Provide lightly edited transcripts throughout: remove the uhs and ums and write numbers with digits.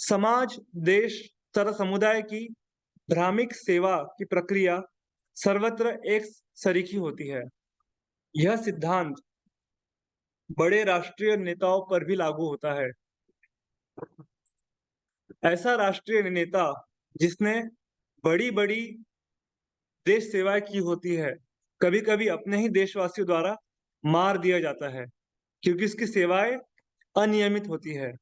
समाज, देश तथा समुदाय की धार्मिक सेवा की प्रक्रिया सर्वत्र एक सरीखी होती है। यह सिद्धांत बड़े राष्ट्रीय नेताओं पर भी लागू होता है। ऐसा राष्ट्रीय नेता जिसने बड़ी-बड़ी देश सेवाएँ की होती है, कभी-कभी अपने ही देशवासियों द्वारा मार दिया जाता है, क्योंकि उसकी सेवाएँ अनियमित होती है।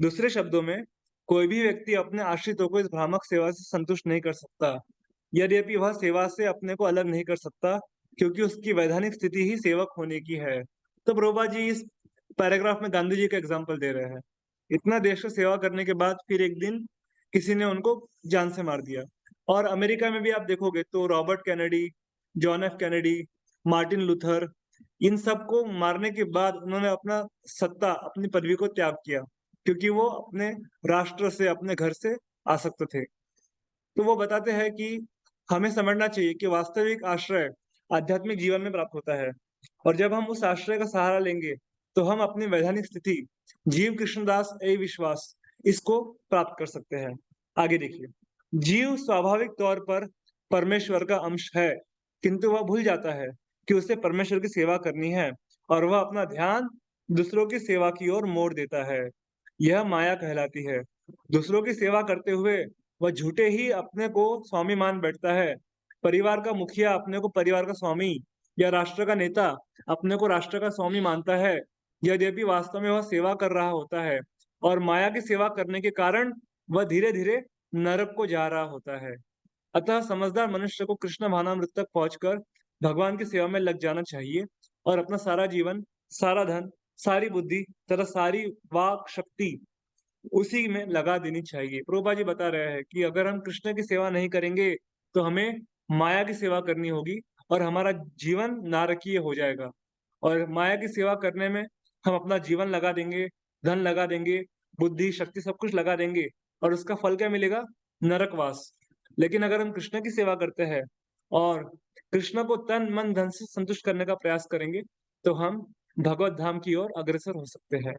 दूसरे शब्दों में, कोई भी व्यक्ति अपने आश्रितों को इस भ्रामक सेवा से संतुष्ट नहीं कर सकता, यद्यपि वह सेवा से अपने को अलग नहीं कर सकता, क्योंकि उसकी वैधानिक स्थिति ही सेवक होने की है। तो प्रभुपाद जी इस पैराग्राफ में गांधी जी का एग्ज़ाम्पल दे रहे हैं। इतना देश को सेवा करने के बाद फिर एक दिन किसी ने उनको जान से मार दिया। और अमेरिका में भी आप देखोगे तो Robert Kennedy, John F Kennedy, Martin Luther, इन सबको मारने के बाद उन्होंने अपना सत्ता, अपनी पदवी को त्याग किया, क्योंकि वो अपने राष्ट्र से, अपने घर से आसक्त थे। तो वो बताते हैं कि हमें समझना चाहिए कि वास्तविक आश्रय आध्यात्मिक जीवन में प्राप्त होता है और जब हम उस आश्रय का सहारा लेंगे, तो हम अपनी वैधानिक स्थिति जीव कृष्णदास ए विश्वास इसको प्राप्त कर सकते हैं। आगे देखिए, जीव स्वाभाविक तौर पर परमेश्वर का अंश है, किंतु वह भूल जाता है कि उसे परमेश्वर की सेवा करनी है और वह अपना ध्यान दूसरों की सेवा की ओर मोड़ देता है। यह माया कहलाती है। दूसरों की सेवा करते हुए वह झूठे ही अपने को स्वामी मान बैठता है। परिवार का मुखिया अपने को परिवार का स्वामी या राष्ट्र का नेता अपने को राष्ट्र का स्वामी मानता है, यद्यपि वास्तव में वह सेवा कर रहा होता है और माया की सेवा करने के कारण वह धीरे-धीरे नरक को जा रहा होता है। अतः समझदार मनुष्य को कृष्ण भावनामृत तक पहुंचकर भगवान की सेवा में लग जाना चाहिए और अपना सारा जीवन, सारा धन, सारी बुद्धि तथा सारी वाक शक्ति उसी में लगा देनी चाहिए। प्रभुपाद जी बता रहे हैं कि अगर हम कृष्ण की सेवा नहीं करेंगे, तो हमें माया की सेवा करनी होगी और हमारा जीवन नारकीय हो जाएगा। और माया की सेवा करने में हम अपना जीवन लगा देंगे, धन लगा देंगे, बुद्धि, शक्ति सब कुछ लगा देंगे और उसका फल क्या मिलेगा? नरकवास। लेकिन अगर हम कृष्ण की सेवा करते हैं और कृष्ण को तन, मन, धन से संतुष्ट करने का प्रयास करेंगे, तो हम भगवत धाम की ओर अग्रसर हो सकते हैं।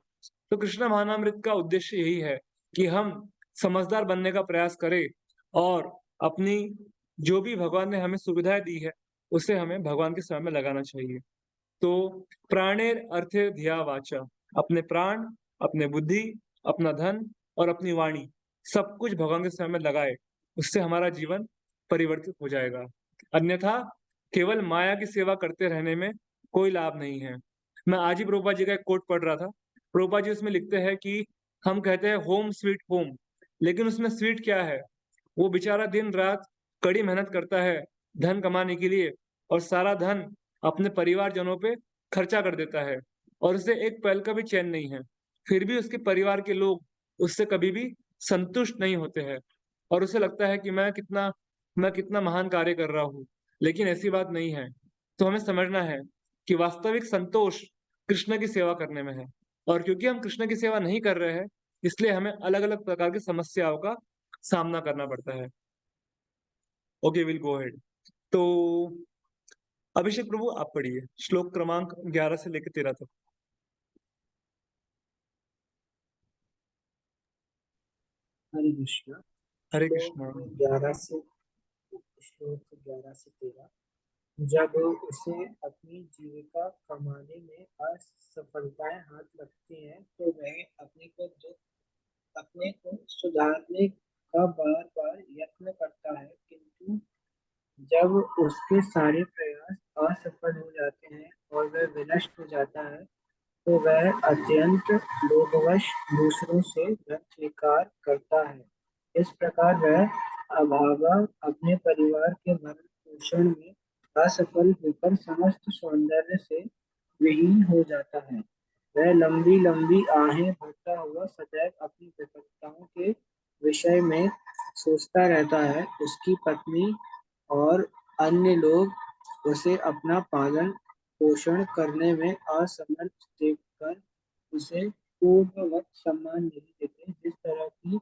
तो कृष्ण भावनामृत का उद्देश्य यही है कि हम समझदार बनने का प्रयास करें और अपनी जो भी भगवान ने हमें सुविधाएँ दी है, उसे हमें भगवान की सेवा में लगाना चाहिए। तो प्राणेर अर्थे धिया वाचा, अपने प्राण, अपने बुद्धि, अपना धन और अपनी वाणी सब कुछ भगवान की सेवा में लगाए, उससे हमारा जीवन परिवर्तित हो जाएगा। अन्यथा केवल माया की सेवा करते रहने में कोई लाभ नहीं है। मैं आज ही प्रभुपाद जी का एक कोट पढ़ रहा था। प्रभुपाद जी उसमें लिखते हैं कि हम कहते हैं होम स्वीट होम, लेकिन उसमें स्वीट क्या है? वो बेचारा दिन-रात कड़ी मेहनत करता है धन कमाने के लिए और सारा धन अपने परिवारजनों पे खर्चा कर देता है और उसे एक पल का भी चैन नहीं है। फिर भी उसके परिवार के लोग उससे कभी भी संतुष्ट नहीं होते हैं और उसे लगता है कि मैं कितना महान कार्य कर रहा हूँ, लेकिन ऐसी बात नहीं है। तो हमें समझना है कि वास्तविक संतोष कृष्ण की सेवा करने में है और क्योंकि हम कृष्ण की सेवा नहीं कर रहे हैं, इसलिए हमें अलग-अलग प्रकार की समस्याओं का सामना करना पड़ता है। Okay, will go ahead. तो अभिषेक प्रभु आप पढ़िए श्लोक क्रमांक 11 से लेकर 13 तक। हरे कृष्णा। हरे श्लोक कृष्णा। 11 से श्लोक 11 से 13। जब उसे अपनी जीविका कमाने में असफलताएं हाथ लगती हैं, तो वह अपने को सुधारने का बार बार यत्न करता है, किंतु जब उसके सारे प्रयास असफल हो जाते हैं और वह विनष्ट हो जाता है, तो वह अत्यंत लोभवश दूसरों से धन स्वीकार करता है। इस प्रकार वह अभागा अपने परिवार के भरण पोषण में असफल होकर समस्त सौंदर्य से विहीन हो जाता है। वह लंबी लंबी आहें भरता हुआ सदैव अपनी विपत्ताओं के विषय में सोचता रहता है। उसकी पत्नी और अन्य लोग उसे अपना पालन पोषण करने में असमर्थ देखकर उसे पूर्ववत सम्मान नहीं देते, जिस तरह की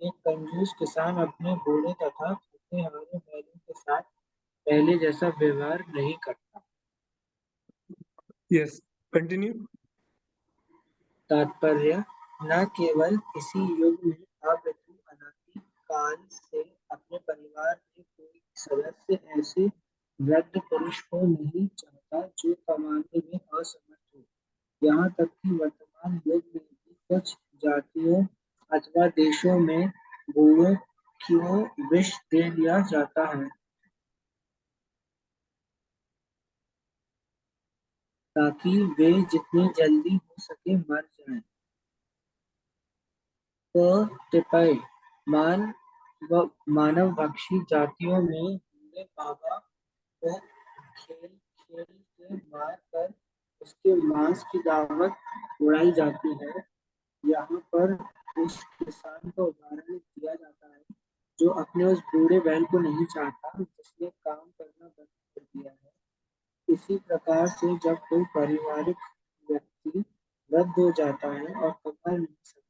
एक कंजूस किसान अपने घोड़े तथा थके-हारे बैलों के साथ पहले जैसा व्यवहार नहीं करता। Yes, continue. तात्पर्य: न केवल इसी युग में भाव्य तू अनादि काल से अपने परिवार में कोई सदस्य ऐसे वृद्ध पुरुष को नहीं चाहता जो कमाने में असमर्थ हो। यहाँ तक कि वर्तमान युग में भी कुछ जातियों अथवा देशों में बूढ़ों को विष दे दिया जाता है ताकि वे जितनी जल्दी हो सके मर जाएं। कतिपय मान व मानवभक्षी जातियों में बूढ़े बाबा को खेल खेल के मार कर उसके मांस की दावत उड़ाई जाती है। यहाँ पर उस किसान का उदाहरण दिया जाता है जो अपने उस बूढ़े बैल को नहीं चाहता जिसने काम करना बंद कर दिया है। इसी प्रकार से जब कोई पारिवारिक व्यक्ति वृद्ध हो जाता है और कमा नहीं सकता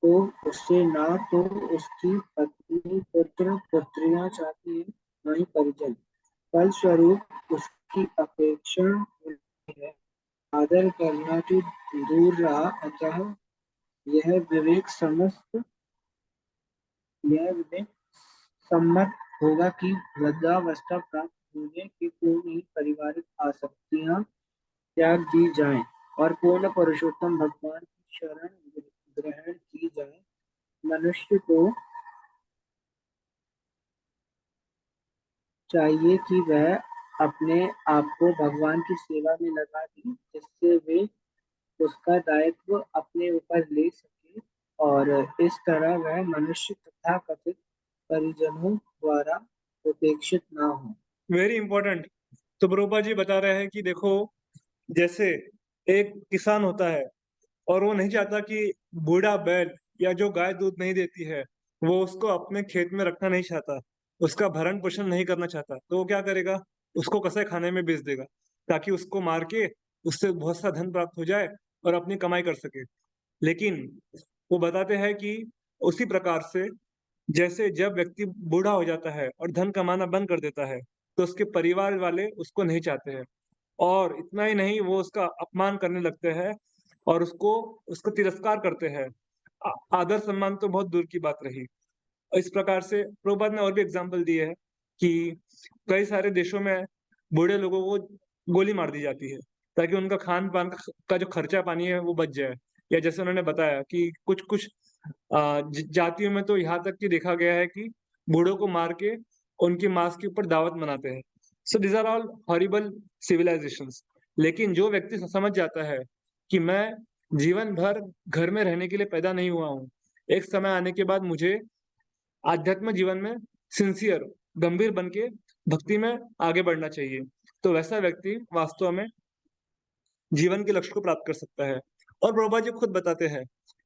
तो उससे ना तो उसकी पत्नी पुत्र पुत्रियां चाहती है न ही परिजन। फलस्वरूप उसकी अपेक्षा होती है। आदर करना तो दूर रहा, अतः यह विवेक समस्त यह विवेक सम्मत होगा कि वृद्धावस्था प्राप्त होने के पूर्व ही पारिवारिक आसक्तियां त्याग दी जाएं और पूर्ण पुरुषोत्तम भगवान की शरण ग्रहण की जाए। मनुष्य को चाहिए कि वह अपने आप को भगवान की सेवा में लगा दे जिससे वे उसका दायित्व अपने ऊपर ले सके और इस तरह वह मनुष्य तथाकथित परिजनों द्वारा उपेक्षित ना हो। Very important. तो प्रभुपाद जी बता रहे हैं कि देखो, जैसे एक किसान होता है और वो नहीं चाहता कि बूढ़ा बैल या जो गाय दूध नहीं देती है वो उसको अपने खेत में रखना नहीं चाहता, उसका भरण पोषण नहीं करना चाहता, तो वो क्या करेगा? उसको कसाई खाने में बेच देगा ताकि उसको मार के उससे बहुत सा धन प्राप्त हो जाए और अपनी कमाई कर सके। लेकिन वो बताते हैं कि उसी प्रकार से जैसे जब व्यक्ति बूढ़ा हो जाता है और धन कमाना बंद कर देता है तो उसके परिवार वाले उसको नहीं चाहते हैं, और इतना ही नहीं, वो उसका अपमान करने लगते हैं और उसको उसका तिरस्कार करते हैं। आदर सम्मान तो बहुत दूर की बात रही। इस प्रकार से प्रभुपाद ने और भी एग्जाम्पल दिए हैं कि कई सारे देशों में बूढ़े लोगों को गोली मार दी जाती है ताकि उनका खान पान का जो खर्चा पानी है वो बच जाए। या जैसे उन्होंने बताया कि कुछ कुछ जातियों में तो यहाँ तक कि देखा गया है कि बूढ़ों को मार के उनकी मांस के ऊपर दावत मनाते हैं। So this are all horrible civilizations. लेकिन जो व्यक्ति समझ जाता है कि मैं जीवन भर घर में रहने के लिए पैदा नहीं हुआ हूँ, एक समय आने के बाद मुझे आध्यात्म जीवन में सिंसियर गंभीर बन के भक्ति में आगे बढ़ना चाहिए, तो वैसा व्यक्ति वास्तव में जीवन के लक्ष्य को प्राप्त कर सकता है। और प्रभुपाद जी खुद बताते हैं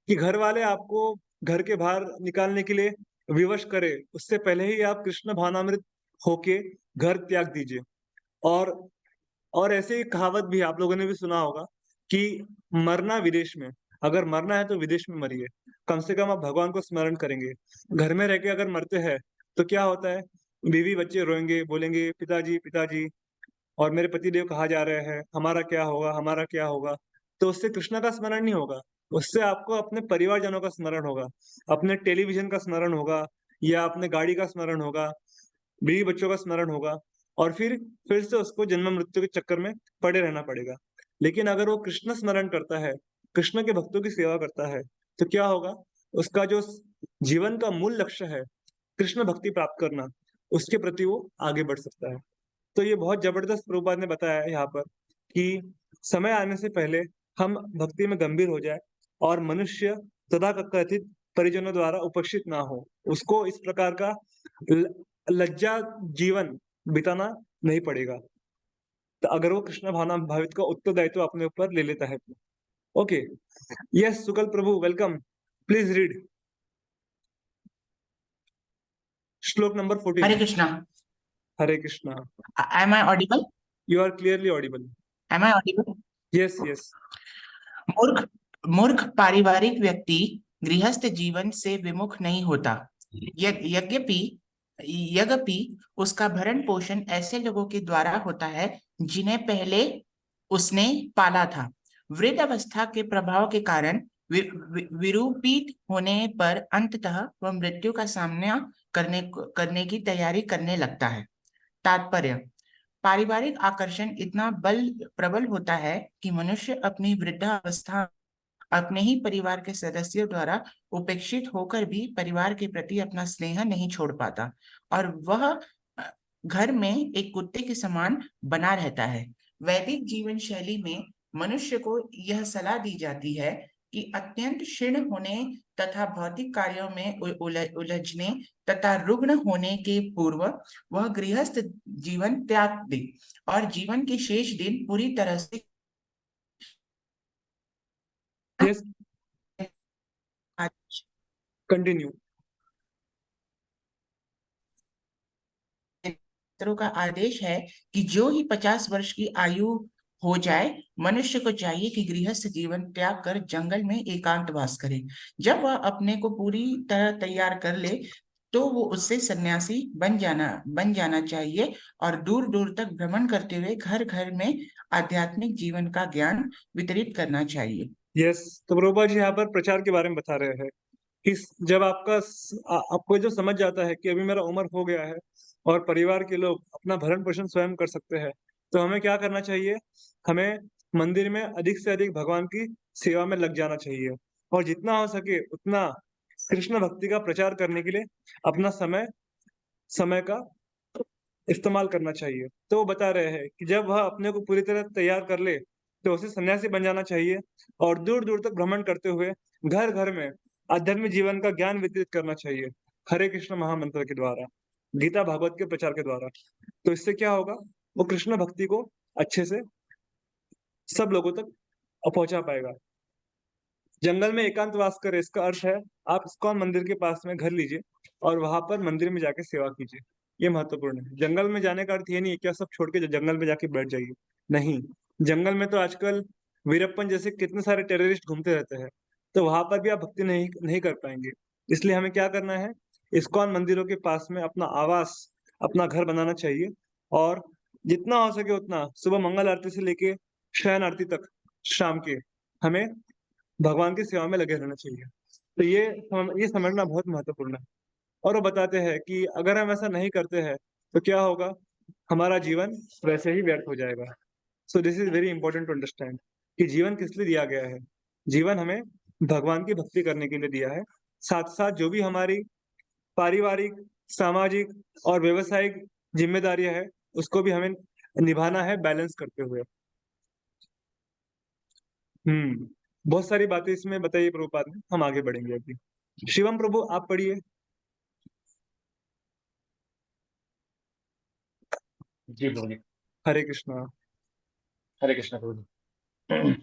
कि घर वाले आपको घर के बाहर निकालने के लिए विवश करे उससे पहले ही आप कृष्ण भावनामृत होके घर त्याग दीजिए। और और ऐसे ही कहावत भी आप लोगों ने भी सुना होगा कि मरना विदेश में, अगर मरना है तो विदेश में मरिए, कम से कम आप भगवान को स्मरण करेंगे। घर में रह के अगर मरते हैं तो क्या होता है? बीवी बच्चे रोएंगे, बोलेंगे पिताजी पिताजी, और मेरे पतिदेव कहाँ जा रहे हैं, हमारा क्या होगा, हमारा क्या होगा। तो उससे कृष्ण का स्मरण नहीं होगा, उससे आपको अपने परिवारजनों का स्मरण होगा, अपने टेलीविजन का स्मरण होगा, या अपने गाड़ी का स्मरण होगा, बीवी बच्चों का स्मरण होगा, और फिर से उसको जन्म मृत्यु के चक्कर में पड़े रहना पड़ेगा। लेकिन अगर वो कृष्ण स्मरण करता है, कृष्ण के भक्तों की सेवा करता है, तो क्या होगा? उसका जो जीवन का मूल लक्ष्य है कृष्ण भक्ति प्राप्त करना, उसके प्रति वो आगे बढ़ सकता है। तो ये बहुत जबरदस्त प्रभुपाद ने बताया है यहाँ पर कि समय आने से पहले हम भक्ति में गंभीर हो जाए और मनुष्य तथाकथित परिजनों द्वारा उपेक्षित ना हो, उसको इस प्रकार का लज्जा जीवन बिताना नहीं पड़ेगा, तो अगर वो कृष्ण भावना भावित का उत्तरदायित्व अपने ऊपर ले लेता है तो। Okay, yes Sukal Prabhu, welcome, please read shloka number 14। Hare Krishna. Hare Krishna. Am I audible? You are clearly audible. Am I audible? Yes yes. मूर्ख मूर्ख पारिवारिक व्यक्ति गृहस्थ जीवन से विमुख नहीं होता। यद्यपि यद्यपि उसका भरण पोषण ऐसे लोगों के द्वारा होता है जिन्हें पहले उसने पाला था। वृद्ध अवस्था के प्रभाव के कारण विरूपित होने पर अंततः वह मृत्यु का सामना करने की तैयारी करने लगता है। तात्पर्य: पारिवारिक आकर्षण इतना प्रबल होता है कि मनुष्य अपनी वृद्धावस्था अपने ही परिवार के सदस्यों द्वारा उपेक्षित होकर भी परिवार के प्रति अपना स्नेह नहीं छोड़ पाता, और वह घर में एक कुत्ते के समान बना रहता है। वैदिक जीवन शैली में मनुष्य को यह सलाह दी जाती है कि अत्यंत क्षीण होने तथा भौतिक कार्यों में उलझने तथा रुग्ण होने के पूर्व वह गृहस्थ जीवन त्याग दे और जीवन के शेष दिन पूरी तरह से यस, कंटिन्यू। शास्त्रों का आदेश है कि जो ही 50 वर्ष की आयु हो जाए, मनुष्य को चाहिए कि गृहस्थ जीवन त्याग कर जंगल में एकांतवास करे। जब वह अपने को पूरी तरह तैयार कर ले तो वो उससे सन्यासी बन जाना चाहिए और दूर दूर तक भ्रमण करते हुए घर घर में आध्यात्मिक जीवन का ज्ञान वितरित करना चाहिए। यस, तो प्रभुपाद जी यहाँ पर प्रचार के बारे में बता रहे हैं कि जब आपको जो समझ जाता है कि अभी मेरा उम्र हो गया है और परिवार के लोग अपना भरण पोषण स्वयं कर सकते हैं, तो हमें क्या करना चाहिए? हमें मंदिर में अधिक से अधिक भगवान की सेवा में लग जाना चाहिए और जितना हो सके उतना कृष्ण भक्ति का प्रचार करने के लिए अपना समय समय का इस्तेमाल करना चाहिए। तो वो बता रहे हैं कि जब वह अपने को पूरी तरह तैयार कर ले तो उसे सन्यासी बन जाना चाहिए और दूर दूर तक भ्रमण करते हुए घर घर में आध्यात्मिक जीवन का ज्ञान वितरित करना चाहिए, हरे कृष्ण महामंत्र के द्वारा, गीता भागवत के प्रचार के द्वारा। तो इससे क्या होगा? वो कृष्ण भक्ति को अच्छे से सब लोगों तक पहुंचा पाएगा। जंगल में एकांतवास करे, इसका अर्थ है आप इस्कॉन मंदिर के पास में घर लीजिए और वहां पर मंदिर में जाके सेवा कीजिए। ये महत्वपूर्ण है। जंगल में जाने का अर्थ ये नहीं है कि आप सब छोड़ के जंगल में जाके बैठ जाइए, नहीं। जंगल में तो आजकल वीरप्पन जैसे कितने सारे टेररिस्ट घूमते रहते हैं, तो वहां पर भी आप भक्ति नहीं नहीं कर पाएंगे। इसलिए हमें क्या करना है? इस्कॉन मंदिरों के पास में अपना आवास, अपना घर बनाना चाहिए और जितना हो सके उतना सुबह मंगल आरती से लेके शयन आरती तक शाम के हमें भगवान की सेवा में लगे रहना चाहिए। तो ये समझना बहुत महत्वपूर्ण है। और वो बताते हैं कि अगर हम ऐसा नहीं करते हैं तो क्या होगा? हमारा जीवन वैसे ही व्यर्थ हो जाएगा। So this is very important to understand कि जीवन किस लिए दिया गया है। जीवन हमें भगवान की भक्ति करने के लिए दिया है। साथ साथ जो भी हमारी पारिवारिक, सामाजिक और व्यवसायिक जिम्मेदारियां है उसको भी हमें निभाना है बैलेंस करते हुए। बहुत सारी बातें इसमें बताइए प्रभुपाद ने, हम आगे बढ़ेंगे अभी। शिवम प्रभु आप पढ़िए। जी प्रभु जी। हरे कृष्णा। हरे कृष्ण प्रभु जी।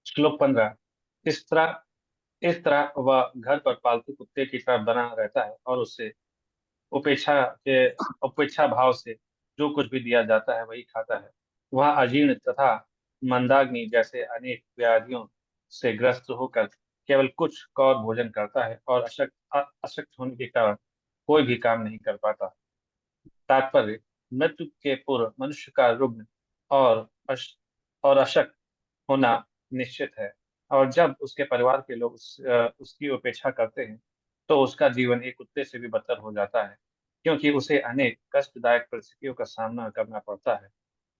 श्लोक 15। इस तरह वह घर पर पालतू कुत्ते की तरह बना रहता है और उससे उपेक्षा के उपेक्षा भाव से जो कुछ भी दिया जाता है वही खाता है। वह अजीर्ण तथा मंदाग्नि जैसे अनेक व्याधियों से ग्रस्त होकर केवल कुछ कौर भोजन करता है और अशक्त होने के कारण कोई भी काम नहीं कर पाता। तात्पर्य: मृत्यु के पूर्व मनुष्य का रुग्ण और और अशक्त होना निश्चित है, और जब उसके परिवार के लोग उसकी उपेक्षा करते हैं तो उसका जीवन एक कुत्ते से भी बदतर हो जाता है, क्योंकि उसे अनेक कष्टदायक परिस्थितियों का सामना करना पड़ता है।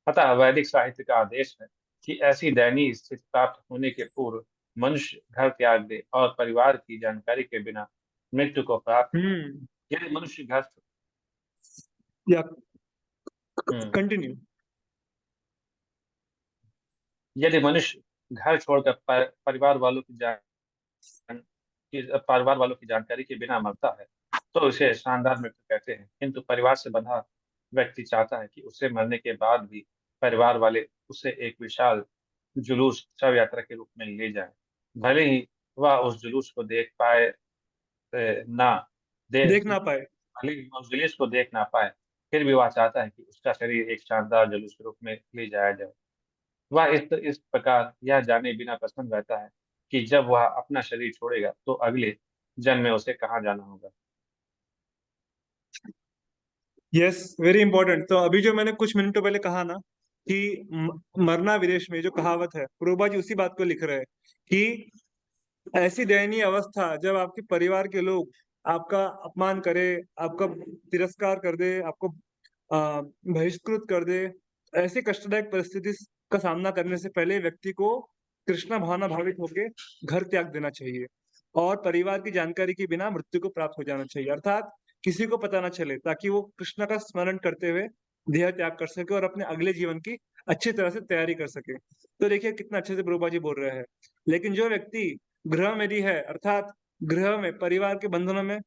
अतः वैदिक साहित्य का आदेश है कि ऐसी दयनीय स्थिति प्राप्त होने के पूर्व मनुष्य घर त्याग दे और परिवार की जानकारी के बिना मृत्यु को प्राप्त हो। यदि मनुष्य घर या हम्म, कंटिन्यू। यदि मनुष्य घर छोड़कर परिवार वालों की जानकारी के बिना मरता है तो उसे शानदार मृत्यु कहते हैं, किंतु परिवार से बंधा व्यक्ति चाहता है कि उससे मरने के बाद भी परिवार वाले उसे एक विशाल जुलूस शव यात्रा के रूप में ले जाएं। भले ही वह उस जुलूस को देख पाए ना दे देख ना पाए। भले ही वह उस जुलूस को देख ना पाए, फिर भी वह चाहता है कि उसका शरीर एक शानदार जुलूस के रूप में ले जाया जाए। वह इस प्रकार यह जाने बिना प्रसन्न रहता है कि जब वह अपना शरीर छोड़ेगा तो अगले जन्म में उसे कहाँ जाना होगा। Yes, very important. तो अभी जो मैंने कुछ मिनटों पहले कहा ना कि मरना विदेश में, जो कहावत है, प्रोबा जी उसी बात को लिख रहे हैं कि ऐसी दयनीय अवस्था जब आपके परिवार के लोग आपका अपमान करे, आपका तिरस्कार कर दे, आपको बहिष्कृत कर दे, ऐसी कष्टदायक परिस्थिति का सामना करने से पहले व्यक्ति को कृष्णा भावना भावित होके घर त्याग देना चाहिए और परिवार की जानकारी के बिना मृत्यु को प्राप्त हो जाना चाहिए, अर्थात किसी को पता ना चले, ताकि वो कृष्ण का स्मरण करते हुए देह त्याग कर सके और अपने अगले जीवन की अच्छी तरह से तैयारी कर सके। तो देखिए कितना अच्छे से प्रभुपा जी बोल रहे हैं। लेकिन जो व्यक्ति गृह में भी है, अर्थात गृह में परिवार के बंधनों में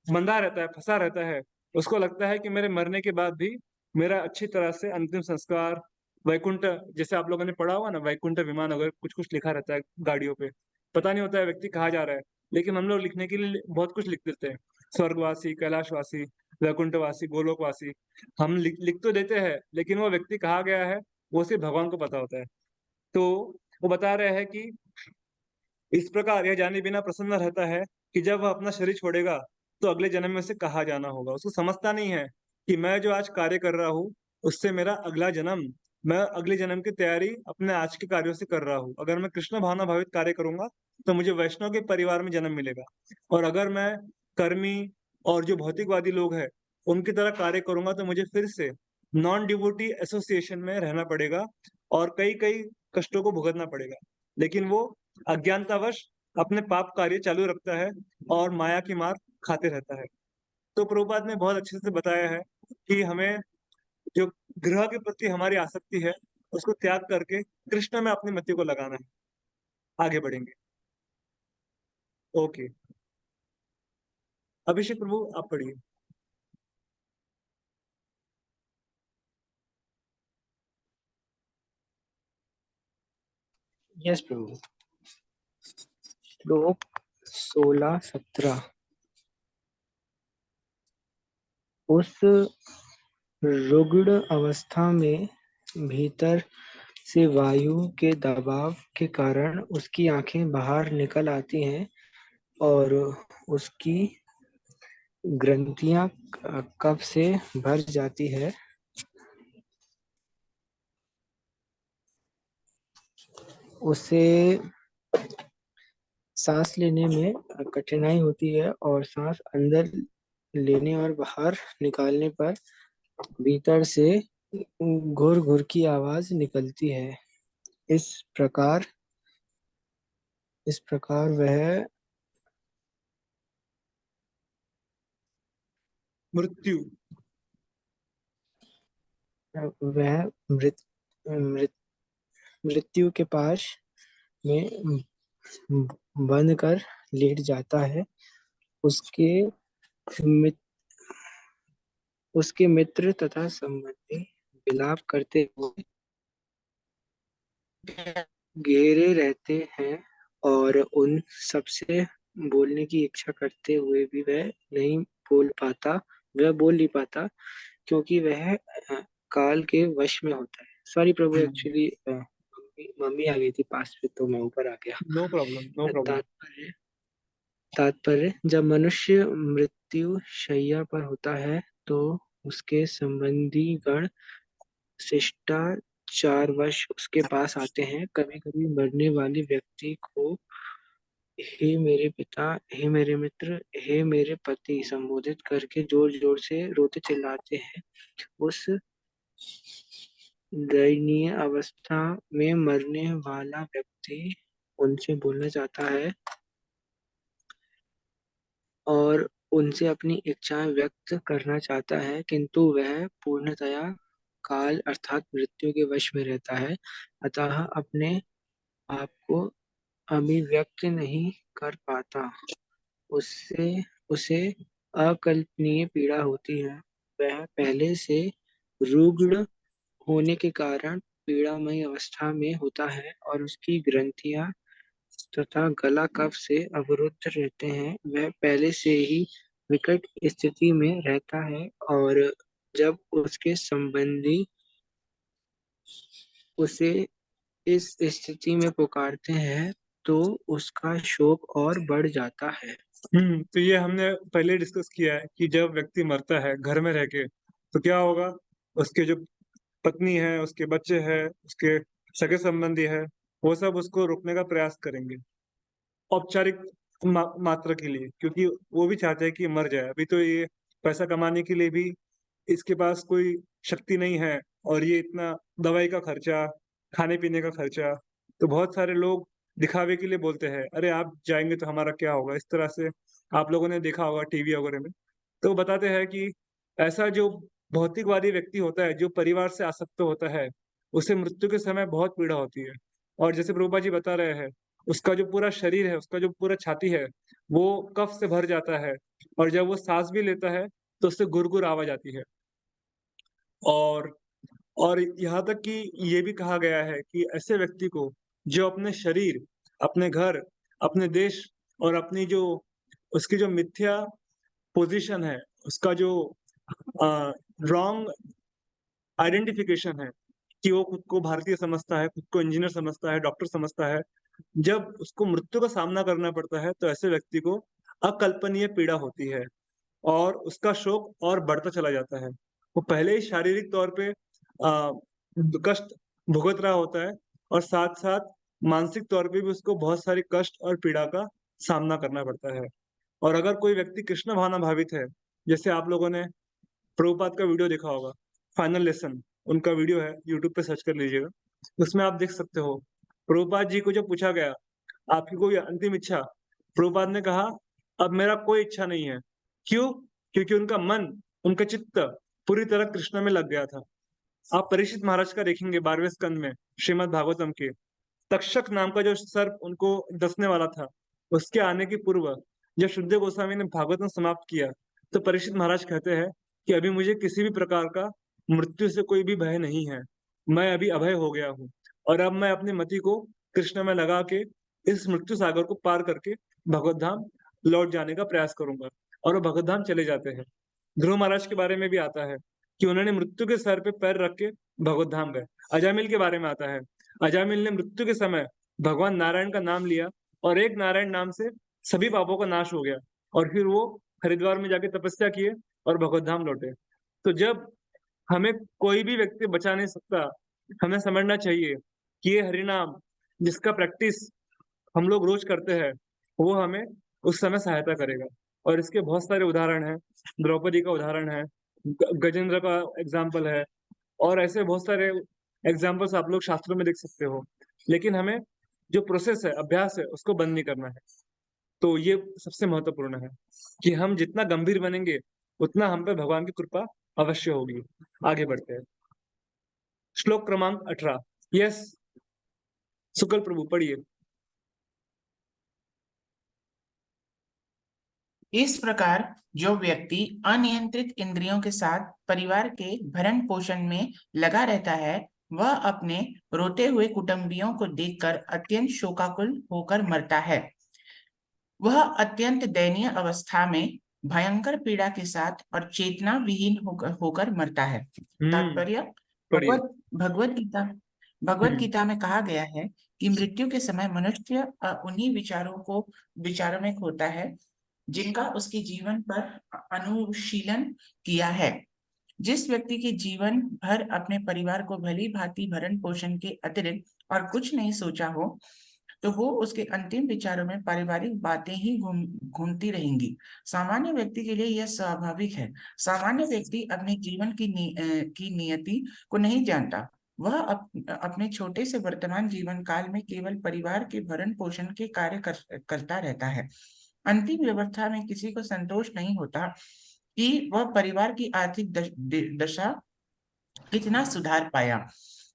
बंधा रहता है, फंसा रहता है, उसको लगता है कि मेरे मरने के बाद भी मेरा अच्छी तरह से अंतिम संस्कार, वैकुंठ, जैसे आप लोगों ने पढ़ा होगा ना, वैकुंठ विमान वगैरह कुछ-कुछ लिखा रहता है गाड़ियों पे। पता नहीं होता है व्यक्ति कहाँ जा रहा है, लेकिन हम लोग लिखने के लिए बहुत कुछ लिख देते हैं। स्वर्गवासी, कैलाशवासी, वैकुंठवासी, गोलोकवासी। हम लिख लिख तो देते हैं, लेकिन वो व्यक्ति कहाँ गया है, वो सिर्फ भगवान को पता होता है। तो वो बता रहे हैं कि इस प्रकार यह जाने बिना प्रसन्न रहता है कि जब वह अपना शरीर छोड़ेगा, तो अगले जन्म में उसे कहाँ जाना होगा। उसको समझता नहीं है कि मैं जो आज कार्य कर रहा हूँ, उससे मेरा अगला जन्म, मैं अगले जन्म की तैयारी अपने आज के कार्यों से कर रहा हूँ। अगर मैं कृष्ण भावना भावित कार्य करूँगा, तो मुझे वैष्णव के परिवार में जन्म मिलेगा और अगर मैं कर्मी और जो भौतिकवादी लोग हैं, उनकी तरह कार्य करूँगा, तो मुझे फिर से नॉन डिवोटी एसोसिएशन में रहना पड़ेगा और कई-कई कष्टों को भुगतना पड़ेगा। लेकिन वो अज्ञानतावश अपने पाप कार्य चालू रखता है और माया की मार खाते रहता है। तो प्रभुपाद ने बहुत अच्छे से बताया है कि हमें जो ग्रह के प्रति हमारी आसक्ति है, उसको त्याग करके कृष्ण में अपनी मति को लगाना है। आगे बढ़ेंगे। ओके। अभिषेक प्रभु आप पढ़िए। यस प्रभु। श्लोक 16-17। उस रुग्ण अवस्था में भीतर से वायु के दबाव के कारण उसकी आंखें बाहर निकल आती हैं और उसकी ग्रंथियां कफ से भर जाती है। उसे सांस लेने में कठिनाई होती है और सांस अंदर लेने और बाहर निकालने पर भीतर से घुर घुर की आवाज निकलती है। इस प्रकार वह मृत्यु वह मृत मृत मृत्यु के पास में बंद कर लेट जाता है। उसके मित, उसके मित्र तथा संबंधी विलाप करते हुए घेरे रहते हैं और उन सबसे बोलने की इच्छा करते हुए भी वह बोल नहीं पाता क्योंकि वह काल के वश में होता है। सॉरी प्रभु, एक्चुअली मम्मी आ गई थी पास में तो मैं ऊपर आ गया। No problem, no problem. तात्पर्य जब मनुष्य मृत्यु शैया पर होता है तो उसके संबंधी गण शिष्टाचारवश उसके पास आते हैं। कभी कभी मरने वाले व्यक्ति को हे मेरे पिता, हे मेरे मित्र, हे मेरे पति संबोधित करके जोर जोर से रोते चिल्लाते हैं। उस दयनीय अवस्था में मरने वाला व्यक्ति उनसे बोलना चाहता है और उनसे अपनी इच्छाएं व्यक्त करना चाहता है, किंतु वह पूर्णतया काल अर्थात मृत्यु के वश में रहता है, अतः अपने आप को अभिव्यक्त नहीं कर पाता। उससे उसे अकल्पनीय पीड़ा होती है। वह पहले से रुग्ण होने के कारण पीड़ामयी अवस्था में होता है और उसकी ग्रंथियां तथा गला कफ से अवरुद्ध रहते हैं। वह पहले से ही विकट स्थिति में रहता है और जब उसके संबंधी उसे इस स्थिति में पुकारते हैं तो उसका शोक और बढ़ जाता है। तो ये हमने पहले डिस्कस किया है कि जब व्यक्ति मरता है घर में रह के, तो क्या होगा, उसके जो पत्नी है, उसके बच्चे हैं, उसके सगे संबंधी है, वो सब उसको रोकने का प्रयास करेंगे औपचारिक मात्रा के लिए, क्योंकि वो भी चाहते हैं कि मर जाए। अभी तो ये पैसा कमाने के लिए भी इसके पास कोई शक्ति नहीं है, और ये इतना दवाई का खर्चा, खाने पीने का खर्चा, तो बहुत सारे लोग दिखावे के लिए बोलते हैं, अरे आप जाएंगे तो हमारा क्या होगा, इस तरह से आप लोगों ने देखा होगा टीवी वगैरह में। तो वो बताते हैं कि ऐसा जो भौतिकवादी व्यक्ति होता है, जो परिवार से आसक्त होता है, उसे मृत्यु के समय बहुत पीड़ा होती है। और जैसे प्रभुपाद जी बता रहे हैं, उसका जो पूरा शरीर है, उसका जो पूरा छाती है, वो कफ से भर जाता है, और जब वो सांस भी लेता है तो उससे गुरगुर आवाज आती है। और और यहाँ तक कि ये भी कहा गया है कि ऐसे व्यक्ति को, जो अपने शरीर, अपने घर, अपने देश और अपनी जो उसकी जो मिथ्या पोजीशन है, उसका जो रॉन्ग आइडेंटिफिकेशन है, कि वो खुद को भारतीय समझता है, खुद को इंजीनियर समझता है, डॉक्टर समझता है, जब उसको मृत्यु का सामना करना पड़ता है, तो ऐसे व्यक्ति को अकल्पनीय पीड़ा होती है, और उसका शोक और बढ़ता चला जाता है। वो पहले ही शारीरिक तौर पे कष्ट भुगत रहा होता है, और साथ-साथ मानसिक तौर पे भी उसको बहुत सारी कष्ट और पीड़ा का सामना करना पड़ता है। और अगर कोई व्यक्ति कृष्ण भावना भावित है, जैसे आप लोगों ने प्रभुपाद का वीडियो देखा होगा, फाइनल लेसन, उनका वीडियो है, यूट्यूब पे सर्च कर लीजिएगा। उसमें आप देख सकते हो, प्रभुपाद जी को जब पूछा गया, आपकी कोई अंतिम इच्छा? प्रभुपाद ने कहा, अब मेरा कोई इच्छा नहीं है। क्यों? क्योंकि उनका मन, उनका चित्त पूरी तरह कृष्ण में लग गया था। आप परीक्षित महाराज का देखेंगे 12वें स्कंद में, श्रीमद् भागवतम के, तक्षक नाम का जो सर्प उनको डसने वाला था, उसके आने के पूर्व जब शुद्धदेव गोस्वामी ने भागवतम समाप्त किया, तो परीक्षित महाराज कहते हैं कि अभी मुझे किसी भी प्रकार का मृत्यु से कोई भी भय नहीं है। मैं अभी अभय हो गया हूँ, और अब मैं अपनी मति को कृष्ण में लगा के इस मृत्यु सागर को पार करके भगवत धाम लौट जाने का प्रयास करूंगा। और वो भगवत धाम चले जाते हैं। ध्रुव महाराज के बारे में भी आता है कि उन्होंने मृत्यु के सर पे पैर रख के भगवत धाम गए। अजामिल के बारे में आता है, अजामिल ने मृत्यु के समय भगवान नारायण का नाम लिया, और एक नारायण नाम से सभी पापों का नाश हो गया, और फिर वो हरिद्वार में जाके तपस्या किए और भगवत धाम लौटे। तो जब हमें कोई भी व्यक्ति बचा नहीं सकता, हमें समझना चाहिए कि ये हरिनाम जिसका प्रैक्टिस हम लोग रोज करते हैं, वो हमें उस समय सहायता करेगा। और इसके बहुत सारे उदाहरण हैं, द्रौपदी का उदाहरण है, गजेंद्र का एग्जाम्पल है, और ऐसे बहुत सारे एग्जाम्पल्स आप लोग शास्त्रों में देख सकते हो। लेकिन हमें जो प्रोसेस है, अभ्यास है, उसको बंद नहीं करना है। तो ये सबसे महत्वपूर्ण है कि हम जितना गंभीर बनेंगे, उतना हम पे भगवान की कृपा अवश्य होगी। आगे बढ़ते हैं। श्लोक क्रमांक 18। यस, शुक्ल प्रभु पढ़िए। इस प्रकार जो व्यक्ति अनियंत्रित इंद्रियों के साथ परिवार के भरण पोषण में लगा रहता है, वह अपने रोते हुए कुटुंबियों को देखकर अत्यंत शोकाकुल होकर मरता है। वह अत्यंत दयनीय अवस्था में भयंकर पीड़ा के साथ और चेतना विहीन होकर मरता है। तात्पर्य, पढ़िए। भगवत गीता भगवत हम्म गीता में कहा गया है कि मृत्यु के समय मनुष्य उन्हीं विचारों में खोता है जिनका उसके जीवन पर अनुशीलन किया है। जिस व्यक्ति के जीवन भर अपने परिवार को भली भांति भरण पोषण के अतिरिक्त और कुछ नहीं सोचा हो, तो वो उसके अंतिम विचारों में पारिवारिक बातें ही घूमती रहेंगी। सामान्य व्यक्ति के लिए यह स्वाभाविक है। सामान्य व्यक्ति अपने जीवन की नियति को नहीं जानता। वह अपने छोटे से वर्तमान जीवन काल में केवल परिवार के भरण पोषण के कार्य करता रहता है। अंतिम व्यवस्था में किसी को संतोष नहीं होता कि वह परिवार की आर्थिक दशा कितना सुधार पाया।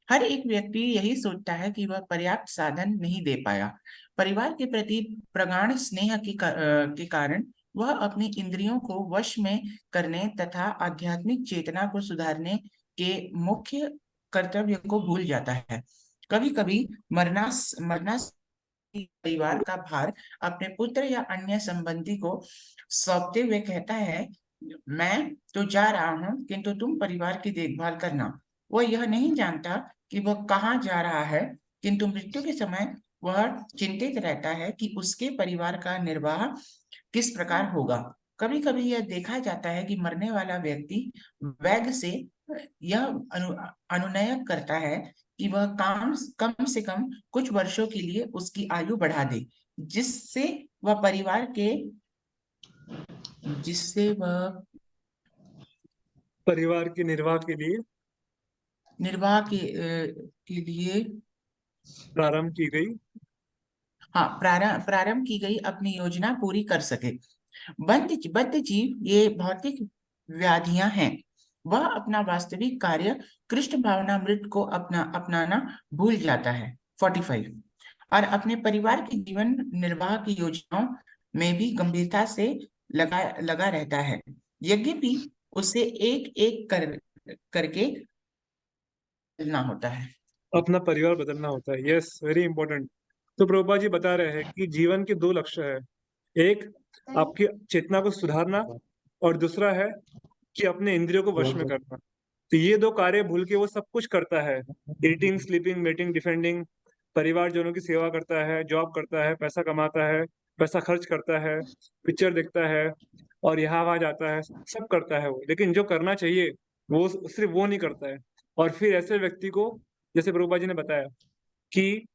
हर एक व्यक्ति यही सोचता है कि वह पर्याप्त साधन नहीं दे पाया। परिवार के प्रति प्रगाढ़ स्नेह के कारण वह अपनी इंद्रियों को वश में करने तथा आध्यात्मिक चेतना को सुधारने के मुख्य कर्तव्य को भूल जाता है। कभी कभी मरना परिवार का भार अपने पुत्र या अन्य संबंधी को सौंपते हुए कहता है, मैं तो जा रहा हूं, किंतु तुम परिवार की देखभाल करना। वह यह नहीं जानता कि वह कहाँ जा रहा है, किंतु मृत्यु के समय वह चिंतित रहता है कि उसके परिवार का निर्वाह किस प्रकार होगा। कभी कभी यह देखा जाता है कि मरने वाला व्यक्ति वैद्य से यह अनुनय करता है कि वह कम से कम कुछ वर्षों के लिए उसकी आयु बढ़ा दे, जिससे वह परिवार के जिससे वह परिवार के निर्वाह के लिए निर्वाह के लिए प्रारंभ की गई। हाँ प्रारंभ की गई अपनी योजना पूरी कर सके। बद्ध जीव ये भौतिक व्याधियां हैं। वह अपना वास्तविक कार्य कृष्ण भावनामृत को अपनाना भूल जाता है 45 और अपने परिवार के जीवन निर्वाह की योजनाओं में भी गंभीरता से लगा रहता है। यद्यपि उसे एक एक करके करना होता है। अपना परिवार बदलना होता है। Yes, very important. तो प्रभुपाद जी बता रहे हैं कि जीवन के दो लक्ष्य है। एक, आपकी चेतना को सुधारना, और दूसरा है कि अपने इंद्रियों को वश में करना। तो ये दो कार्य भूल के वो सब कुछ करता है। ईटिंग, स्लीपिंग, मेटिंग, डिफेंडिंग, परिवारजनों की सेवा करता है, जॉब करता है, पैसा कमाता है, पैसा खर्च करता है, पिक्चर देखता है, और यहाँ वहां जाता है, सब करता है वो। लेकिन जो करना चाहिए वो सिर्फ वो नहीं करता है। और फिर ऐसे व्यक्ति को, जैसे प्रभुपा जी ने बताया, कि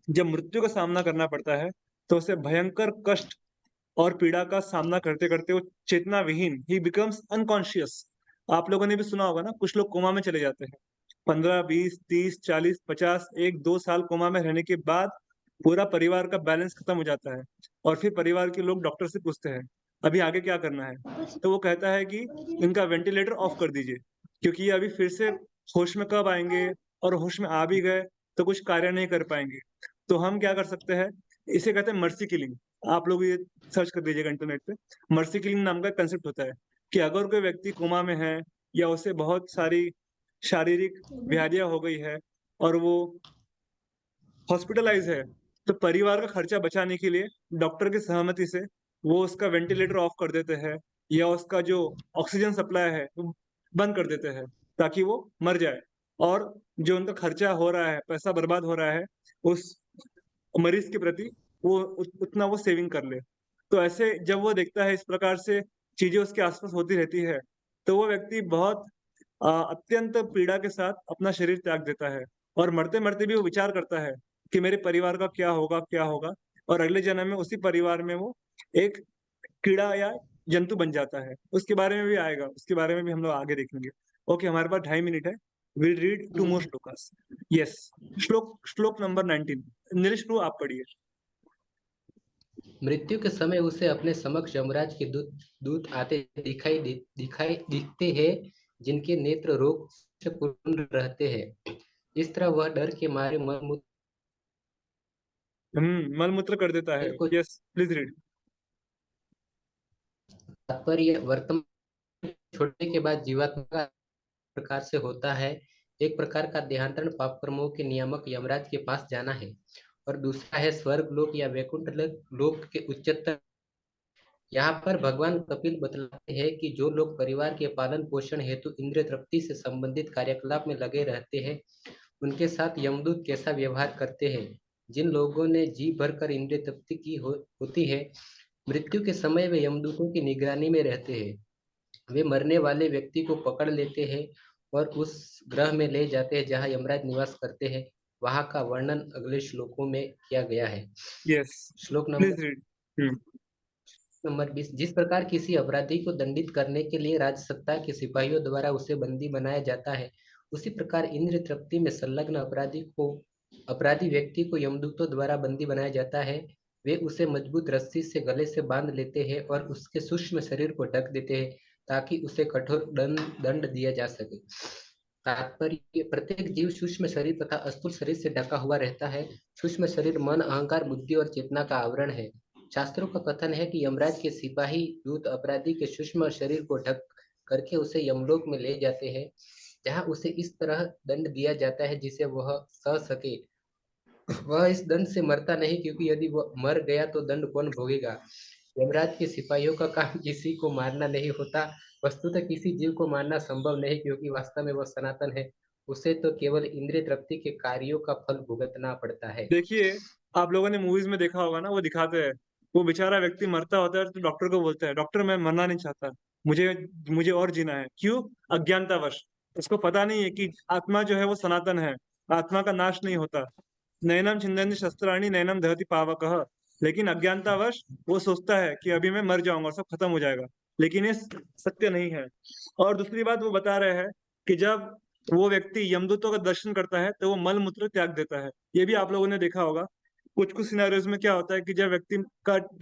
जब मृत्यु का सामना करना पड़ता है तो उसे भयंकर कष्ट और पीड़ा का सामना करते करते वो चेतना विहीन, ही बिकम्स अनकॉन्शियस। आप लोगों ने भी सुना होगा ना, कुछ लोग कोमा में चले जाते हैं। 15, 20, 30, 40, 50, 1, 2 साल कोमा में रहने के बाद पूरा परिवार का बैलेंस खत्म हो जाता है। और फिर परिवार के लोग डॉक्टर से पूछते हैं अभी आगे क्या करना है, तो वो कहता है कि इनका वेंटिलेटर ऑफ कर दीजिए, क्योंकि ये अभी फिर से होश में कब आएंगे, और होश में आ भी गए तो कुछ कार्य नहीं कर पाएंगे। तो हम क्या कर सकते हैं, इसे कहते हैं मर्सी किलिंग। आप लोग ये सर्च कर दीजिएगा इंटरनेट पे। मर्सी किलिंग नाम का कंसेप्ट होता है कि अगर कोई व्यक्ति कोमा में है, या उसे बहुत सारी शारीरिक व्याधियां हो गई है, और वो हॉस्पिटलाइज है, तो परिवार का खर्चा बचाने के लिए डॉक्टर की सहमति से वो उसका वेंटिलेटर ऑफ कर देते हैं, या उसका जो ऑक्सीजन सप्लाई है वो बंद कर देते हैं, ताकि वो मर जाए। और जो उनका खर्चा हो रहा है, पैसा बर्बाद हो रहा है उस मरीज के प्रति, वो उतना वो सेविंग कर ले। तो ऐसे जब वो देखता है इस प्रकार से चीजें उसके आसपास होती रहती है, तो वो व्यक्ति बहुत अत्यंत पीड़ा के साथ अपना शरीर त्याग देता है। और मरते मरते भी वो विचार करता है कि मेरे परिवार का क्या होगा, क्या होगा। और अगले जन्म में उसी परिवार में वो एक कीड़ा या जंतु बन जाता है। उसके बारे में भी आएगा, उसके बारे में भी हम लोग आगे देखेंगे। ओके, हमारे पास 2.5 मिनट है। Will read 2 more shlokas. Yes, श्लोक नंबर 19। नीरज प्रभु आप पढ़िए। मृत्यु के समय उसे अपने समक्ष यमराज के दूत दूत आते दिखते हैं, जिनके नेत्र रोग से पूर्ण रहते हैं। इस तरह वह डर के मारे मलमूत्र कर देता है। को यस, प्लीज रीड। तात्पर्य वर्तमान छोड़ने के बाद जीवात्मा का प्रकार से होता है। एक प्रकार का देहांतरण पाप कर्मों के नियामक यमराज के पास जाना है, और दूसरा है स्वर्ग लोक या वैकुंठ लोक के उच्चतर। यहाँ पर भगवान कपिल बतलाते हैं कि जो लोग परिवार के पालन पोषण हेतु इंद्रिय तृप्ति से संबंधित कार्यकलाप में लगे रहते हैं, उनके साथ यमदूत कैसा व्यवहार करते हैं। जिन लोगों ने जी भरकर इंद्रिय तृप्ति की होती है, मृत्यु के समय वे यमदूतों की निगरानी में रहते हैं। वे मरने वाले व्यक्ति को पकड़ लेते हैं और उस ग्रह में ले जाते हैं जहाँ यमराज निवास करते हैं। वहाँ का वर्णन अगले श्लोकों में किया गया है। यस, श्लोक प्लीज रीड। नंबर 20। जिस प्रकार किसी अपराधी को दंडित करने के लिए राजसत्ता के सिपाहियों द्वारा उसे बंदी बनाया जाता है, उसी प्रकार इंद्रिय तृप्ति में संलग्न अपराधी व्यक्ति को यमदूतों द्वारा बंदी बनाया जाता है। वे उसे मजबूत रस्सी से गले से बांध लेते हैं और उसके सूक्ष्म शरीर को ढक देते हैं, ताकि उसे कठोर दंड दिया जा सके। तात्पर्य प्रत्येक जीव सूक्ष्म शरीर तथा स्थूल शरीर से ढका हुआ रहता है। सूक्ष्म शरीर मन, अहंकार, बुद्धि और चेतना का आवरण है। शास्त्रों का कथन है कि यमराज के सिपाही दूत अपराधी के सूक्ष्म शरीर को ढक करके उसे यमलोक में ले जाते हैं, जहां उसे इस तरह दंड दिया जाता है जिसे वह सह सके। वह इस दंड से मरता नहीं, क्योंकि यदि वह मर गया तो दंड कौन भोगेगा। यमराज के सिपाहियों का काम किसी को मारना नहीं होता। वस्तुतः किसी जीव को मारना संभव नहीं, क्योंकि वास्तव में वह सनातन है। उसे तो केवल इंद्रिय तृप्ति के कार्यों का फल भुगतना पड़ता है। देखिए, आप लोगों ने मूवीज में देखा होगा ना, वो दिखाते हैं वो बेचारा व्यक्ति मरता होता है तो डॉक्टर को बोलता है, डॉक्टर मैं मरना नहीं चाहता, मुझे मुझे और जीना है। क्यों? अज्ञानतावश। उसको पता नहीं है कि आत्मा जो है वो सनातन है, आत्मा का नाश नहीं होता। नैनम छिन्दन्ति शस्त्राणि नैनम दहति पावकः। लेकिन अज्ञानतावश वो सोचता है कि अभी मैं मर जाऊंगा और सब खत्म हो जाएगा, लेकिन ये सत्य नहीं है। और दूसरी बात वो बता रहे हैं कि जब वो व्यक्ति यमदूतों का दर्शन करता है तो वो मल मूत्र त्याग देता है। ये भी आप लोगों ने देखा होगा, कुछ कुछ सिनेरियोज में क्या होता है कि जब व्यक्ति का डेथ